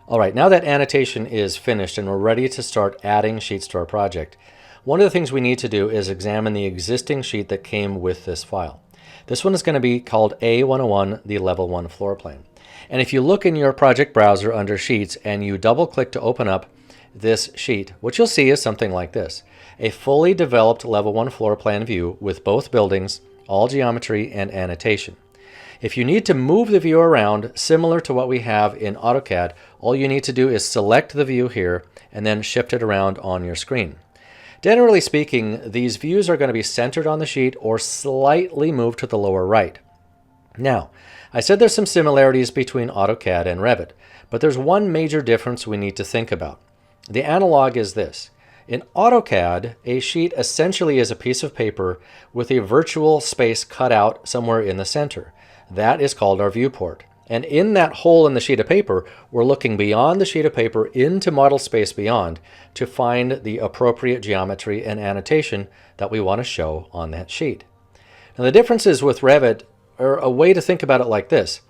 All right, now that annotation is finished and we're ready to start adding sheets to our project, one of the things we need to do is examine the existing sheet that came with this file. This one is going to be called A101, the Level 1 floor plan. And if you look in your project browser under Sheets and you double click to open up this sheet, what you'll see is something like this: a fully developed Level 1 floor plan view with both buildings, all geometry, and annotation. If you need to move the view around, similar to what we have in AutoCAD, all you need to do is select the view here and then shift it around on your screen. Generally speaking, these views are going to be centered on the sheet or slightly moved to the lower right. Now, I said there's some similarities between AutoCAD and Revit, but there's one major difference we need to think about. The analog is this. In AutoCAD, a sheet essentially is a piece of paper with a virtual space cut out somewhere in the center. That is called our viewport. And in that hole in the sheet of paper, we're looking beyond the sheet of paper into model space beyond to find the appropriate geometry and annotation that we want to show on that sheet. Now, the differences with Revit are a way to think about it like this.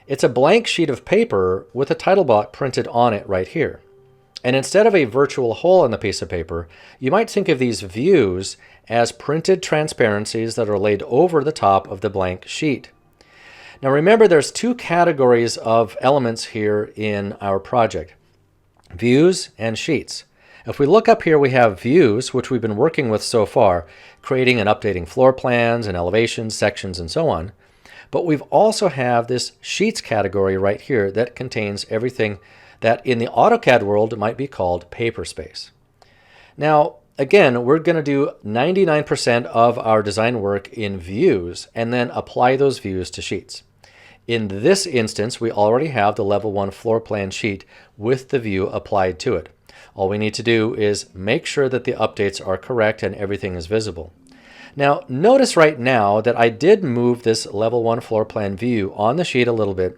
It's a blank sheet of paper with a title block printed on it right here. And instead of a virtual hole in the piece of paper, you might think of these views as printed transparencies that are laid over the top of the blank sheet. Now remember, there's two categories of elements here in our project: views and sheets. If we look up here, we have views, which we've been working with so far, creating and updating floor plans and elevations, sections, and so on. But we've also have this sheets category right here that contains everything that in the AutoCAD world might be called paper space. Now, again, we're going to do 99% of our design work in views and then apply those views to sheets. In this instance, we already have the Level 1 floor plan sheet with the view applied to it. All we need to do is make sure that the updates are correct and everything is visible. Now, notice right now that I did move this Level 1 floor plan view on the sheet a little bit,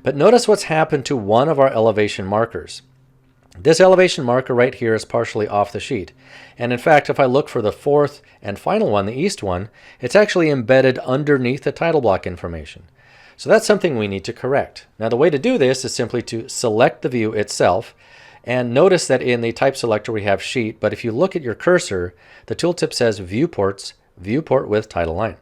but notice what's happened to one of our elevation markers. This elevation marker right here is partially off the sheet. And in fact, if I look for the fourth and final one, the east one, it's actually embedded underneath the title block information. So that's something we need to correct. Now, the way to do this is simply to select the view itself. And notice that in the type selector we have sheet, but if you look at your cursor, the tooltip says viewports, viewport with title line.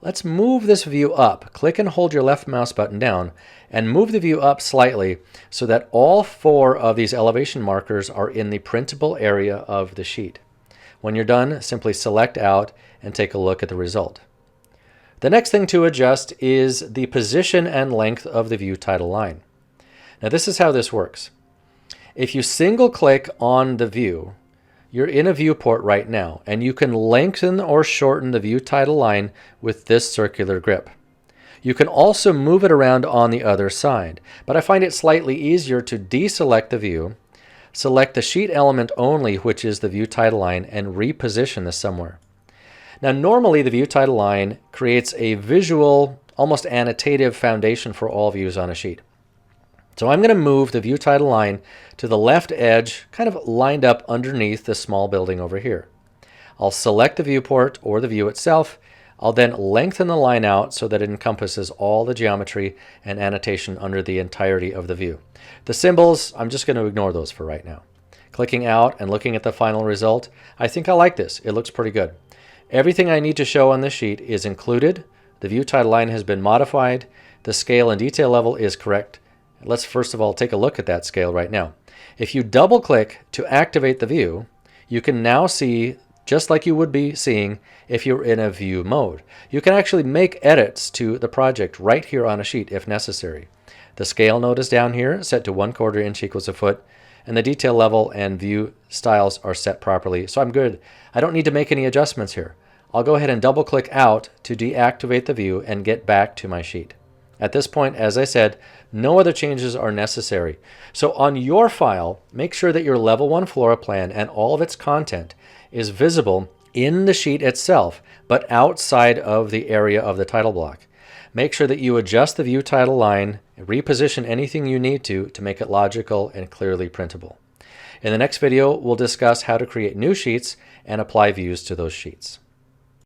Let's move this view up. Click and hold your left mouse button down and move the view up slightly so that all four of these elevation markers are in the printable area of the sheet. When you're done, simply select out and take a look at the result. The next thing to adjust is the position and length of the view title line. Now, this is how this works. If you single click on the view, you're in a viewport right now, and you can lengthen or shorten the view title line with this circular grip. You can also move it around on the other side, but I find it slightly easier to deselect the view, select the sheet element only, which is the view title line, and reposition this somewhere. Now, normally the view title line creates a visual, almost annotative foundation for all views on a sheet. So I'm going to move the view title line to the left edge, kind of lined up underneath the small building over here. I'll select the viewport or the view itself. I'll then lengthen the line out so that it encompasses all the geometry and annotation under the entirety of the view. The symbols, I'm just going to ignore those for right now. Clicking out and looking at the final result, I think I like this. It looks pretty good. Everything I need to show on this sheet is included. The view title line has been modified. The scale and detail level is correct. Let's first of all take a look at that scale right now. If you double click to activate the view, you can now see, just like you would be seeing if you're in a view mode. You can actually make edits to the project right here on a sheet if necessary. The scale node is down here, set to 1/4 inch equals a foot, and the detail level and view styles are set properly. So I'm good. I don't need to make any adjustments here. I'll go ahead and double click out to deactivate the view and get back to my sheet. At this point, as I said, no other changes are necessary. So on your file, make sure that your Level 1 floor plan and all of its content is visible in the sheet itself, but outside of the area of the title block. Make sure that you adjust the view title line, reposition anything you need to make it logical and clearly printable. In the next video, we'll discuss how to create new sheets and apply views to those sheets.